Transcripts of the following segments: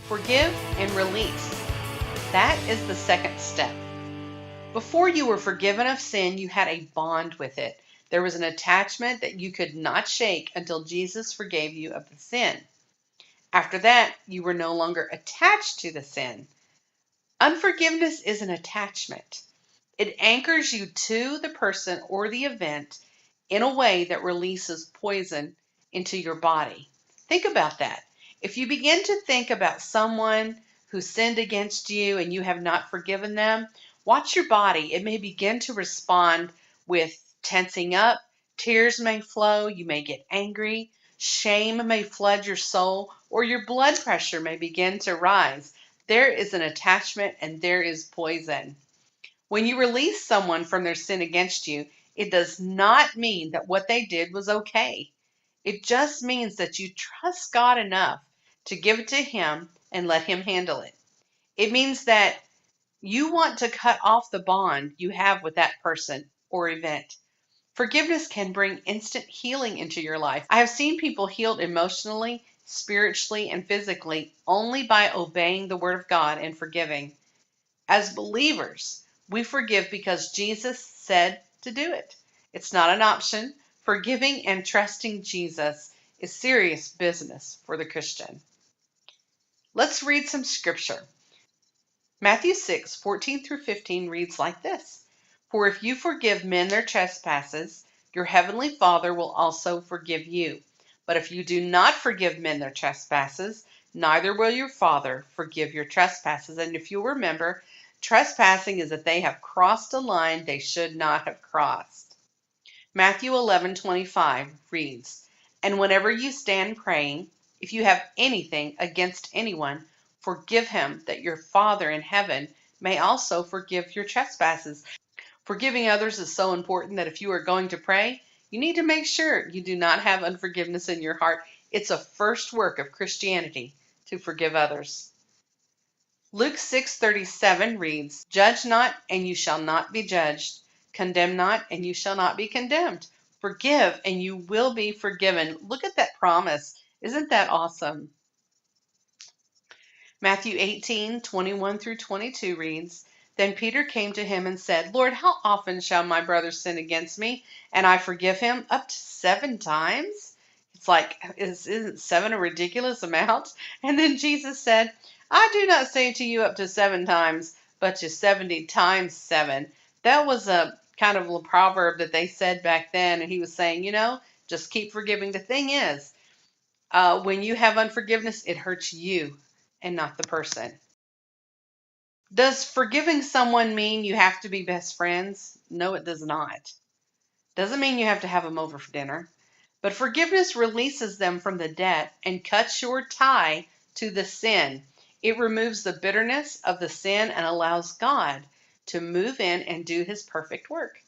Forgive and release. That is the second step. Before you were forgiven of sin, you had a bond with it. There was an attachment that you could not shake until Jesus forgave you of the sin. After that, you were no longer attached to the sin. Unforgiveness is an attachment. It anchors you to the person or the event in a way that releases poison into your body. Think about that. If you begin to think about someone who sinned against you and you have not forgiven them, watch your body. It may begin to respond with tensing up, tears may flow, you may get angry, shame may flood your soul, or your blood pressure may begin to rise. There is an attachment and there is poison. When you release someone from their sin against you, it does not mean that what they did was okay. It just means that you trust God enough to give it to Him and let Him handle it. It means that you want to cut off the bond you have with that person or event. Forgiveness can bring instant healing into your life. I have seen people healed emotionally, spiritually, and physically only by obeying the Word of God and forgiving. As believers, we forgive because Jesus said to do it. It's not an option. Forgiving and trusting Jesus is serious business for the Christian. Let's read some scripture. Matthew 6:14 through 15 reads like this. For if you forgive men their trespasses, your heavenly Father will also forgive you. But if you do not forgive men their trespasses, neither will your Father forgive your trespasses. And if you remember, trespassing is that they have crossed a line they should not have crossed. Matthew 11:25 reads, And whenever you stand praying, if you have anything against anyone, forgive him, that your Father in heaven may also forgive your trespasses. Forgiving others is so important that if you are going to pray, you need to make sure you do not have unforgiveness in your heart. It's a first work of Christianity to forgive others. Luke 6:37 reads, Judge not, and you shall not be judged. Condemn not, and you shall not be condemned. Forgive, and you will be forgiven. Look at that promise. Isn't that awesome? Matthew 18:21 through 22 reads, Then Peter came to him and said, Lord, how often shall my brother sin against me, and I forgive him? Up to 7 times? It's like, isn't 7 a ridiculous amount? And then Jesus said, I do not say to you up to 7 times, but to 70 times 7. That was a kind of a proverb that they said back then, and he was saying, just keep forgiving. The thing is, when you have unforgiveness, it hurts you and not the person. Does forgiving someone mean you have to be best friends? No, it does not. Doesn't mean you have to have them over for dinner. But forgiveness releases them from the debt and cuts your tie to the sin. It removes the bitterness of the sin and allows God to move in and do His perfect work.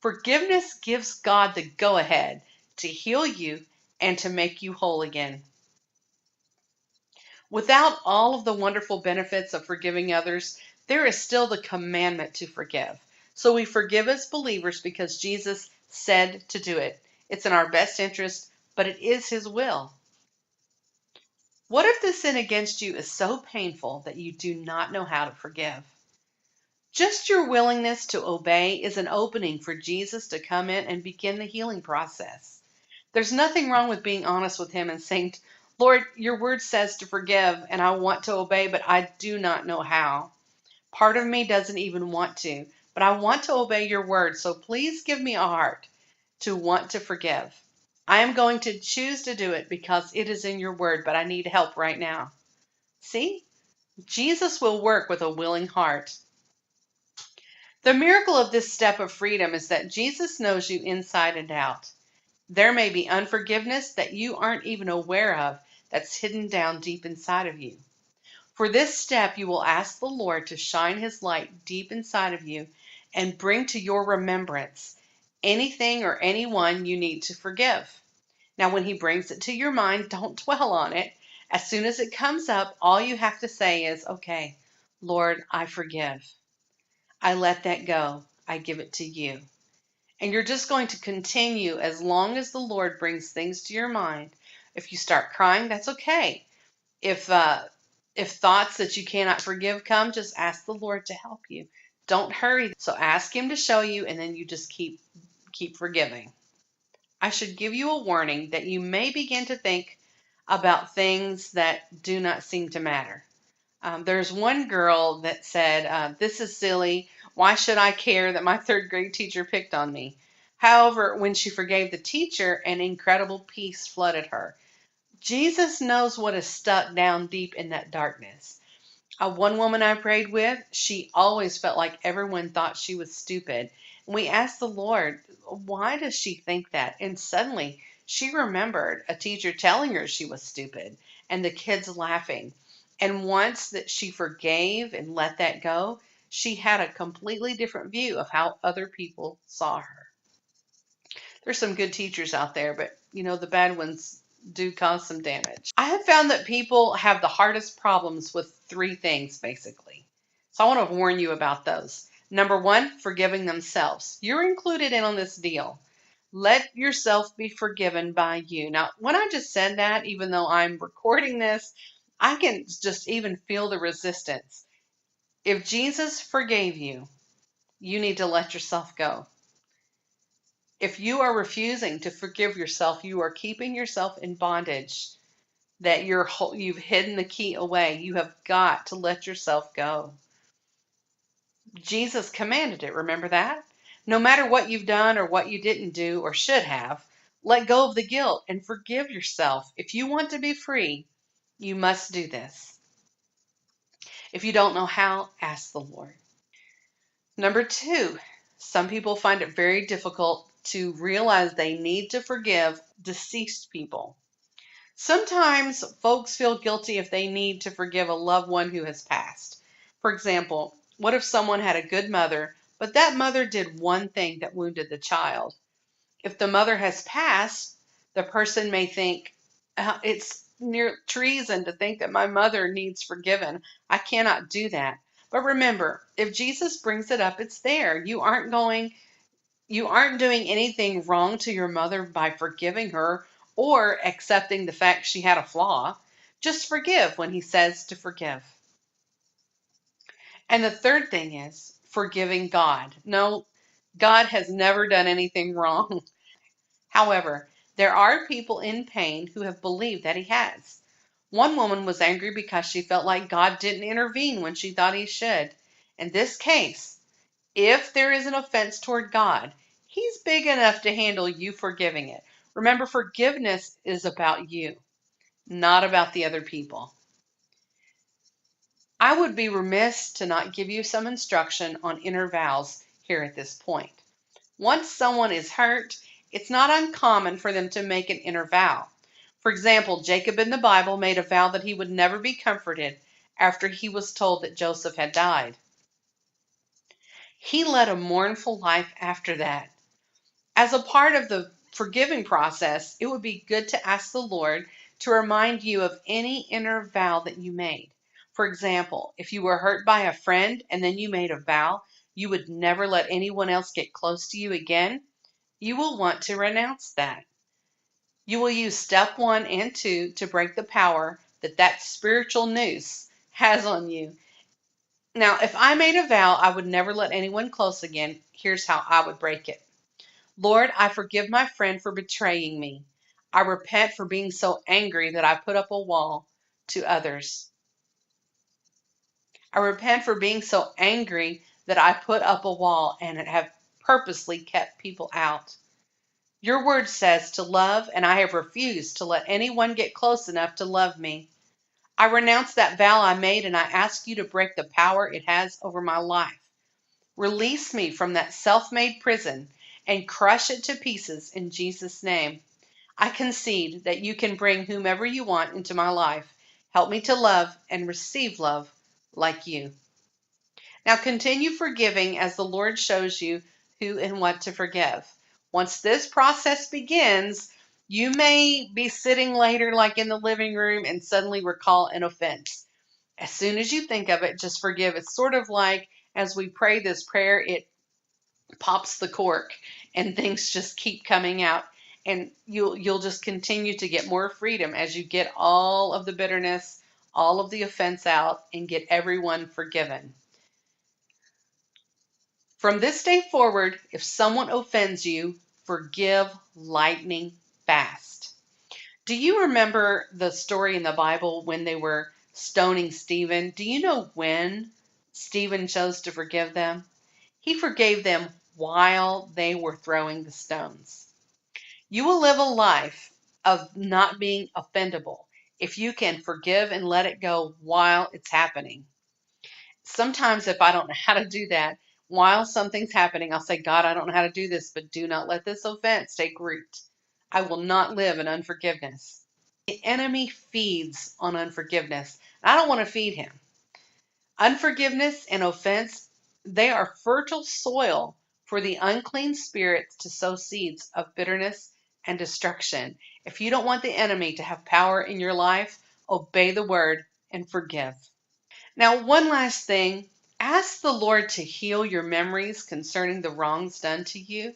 Forgiveness gives God the go-ahead to heal you and to make you whole again. Without all of the wonderful benefits of forgiving others, there is still the commandment to forgive. So we forgive as believers because Jesus said to do it. It's in our best interest, but it is His will. What if the sin against you is so painful that you do not know how to forgive? Just your willingness to obey is an opening for Jesus to come in and begin the healing process. There's nothing wrong with being honest with Him and saying, Lord, your word says to forgive, and I want to obey, but I do not know how. Part of me doesn't even want to, but I want to obey your word, so please give me a heart to want to forgive. I am going to choose to do it because it is in your word, but I need help right now. See? Jesus will work with a willing heart. The miracle of this step of freedom is that Jesus knows you inside and out. There may be unforgiveness that you aren't even aware of that's hidden down deep inside of you. For this step, you will ask the Lord to shine His light deep inside of you and bring to your remembrance anything or anyone you need to forgive. Now, when He brings it to your mind, don't dwell on it. As soon as it comes up, all you have to say is, okay, Lord, I forgive. I let that go. I give it to you. And you're just going to continue as long as the Lord brings things to your mind. If you start crying, that's okay. If If thoughts that you cannot forgive come, just ask the Lord to help you. Don't hurry. So ask him to show you, and then you just keep forgiving. I should give you a warning that you may begin to think about things that do not seem to matter. There's one girl that said, "This is silly. Why should I care that my third grade teacher picked on me?" However, when she forgave the teacher, an incredible peace flooded her. Jesus knows what is stuck down deep in that darkness. One woman I prayed with, she always felt like everyone thought she was stupid. And we asked the Lord, why does she think that? And suddenly she remembered a teacher telling her she was stupid and the kids laughing. And once that she forgave and let that go, she had a completely different view of how other people saw her. There's some good teachers out there, but the bad ones do cause some damage. I have found that people have the hardest problems with three things, basically. So I want to warn you about those. Number one, forgiving themselves. You're included in on this deal. Let yourself be forgiven by you. Now, when I just said that, even though I'm recording this, I can just even feel the resistance. If Jesus forgave you, you need to let yourself go. If you are refusing to forgive yourself, you are keeping yourself in bondage that you've hidden the key away. You have got to let yourself go. Jesus commanded it. Remember that? No matter what you've done or what you didn't do or should have, let go of the guilt and forgive yourself. If you want to be free, you must do this. If you don't know how, ask the Lord. Number two, some people find it very difficult to realize they need to forgive deceased people. Sometimes folks feel guilty if they need to forgive a loved one who has passed. For example, what if someone had a good mother, but that mother did one thing that wounded the child? If the mother has passed, the person may think, it's near treason to think that my mother needs forgiven. I cannot do that. But remember, if Jesus brings it up, it's there. You aren't doing anything wrong to your mother by forgiving her or accepting the fact she had a flaw. Just forgive when he says to forgive. And the third thing is forgiving God. No, God has never done anything wrong. However, there are people in pain who have believed that he has. One woman was angry because she felt like God didn't intervene when she thought he should. In this case, if there is an offense toward God, he's big enough to handle you forgiving it. Remember, forgiveness is about you, not about the other people. I would be remiss to not give you some instruction on inner vows here at this point. Once someone is hurt, it's not uncommon for them to make an inner vow. For example, Jacob in the Bible made a vow that he would never be comforted after he was told that Joseph had died. He led a mournful life after that. As a part of the forgiving process, it would be good to ask the Lord to remind you of any inner vow that you made. For example, if you were hurt by a friend and then you made a vow you would never let anyone else get close to you again, you will want to renounce that. You will use step 1 and 2 to break the power that spiritual noose has on you. Now, if I made a vow I would never let anyone close again, here's how I would break it. Lord, I forgive my friend for betraying me. I repent for being so angry that I put up a wall to others. I repent for being so angry that I put up a wall and have purposely kept people out. Your word says to love, and I have refused to let anyone get close enough to love me. I renounce that vow I made and I ask you to break the power it has over my life. Release me from that self-made prison and crush it to pieces in Jesus' name. I concede that you can bring whomever you want into my life. Help me to love and receive love like you. Now continue forgiving as the Lord shows you who and what to forgive. Once this process begins, you may be sitting later like in the living room and suddenly recall an offense. As soon as you think of it, just forgive. It's sort of like as we pray this prayer, it pops the cork and things just keep coming out. And you'll just continue to get more freedom as you get all of the bitterness, all of the offense out and get everyone forgiven. From this day forward, if someone offends you, forgive lightning fast. Do you remember the story in the Bible when they were stoning Stephen? Do you know when Stephen chose to forgive them? He forgave them while they were throwing the stones. You will live a life of not being offendable if you can forgive and let it go while it's happening. Sometimes, if I don't know how to do that, while something's happening, I'll say, God, I don't know how to do this, but do not let this offense take root. I will not live in unforgiveness. The enemy feeds on unforgiveness. I don't want to feed him. Unforgiveness and offense, they are fertile soil for the unclean spirits to sow seeds of bitterness and destruction. If you don't want the enemy to have power in your life, obey the word and forgive. Now, one last thing, ask the Lord to heal your memories concerning the wrongs done to you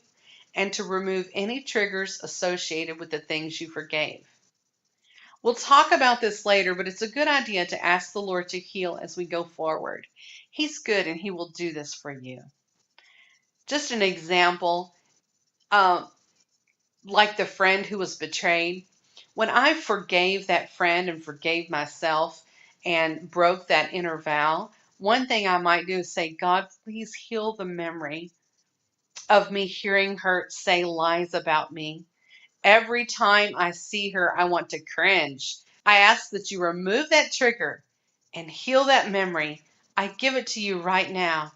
and to remove any triggers associated with the things you forgave. We'll talk about this later, but it's a good idea to ask the Lord to heal as we go forward. He's good and He will do this for you. Just an example, uh, like the friend who was betrayed. When I forgave that friend and forgave myself and broke that inner vow, one thing I might do is say, God, please heal the memory of me hearing her say lies about me. Every time I see her, I want to cringe. I ask that you remove that trigger and heal that memory. I give it to you right now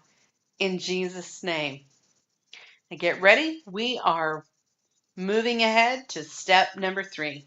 in Jesus' name. Now get ready. We are moving ahead to step number 3.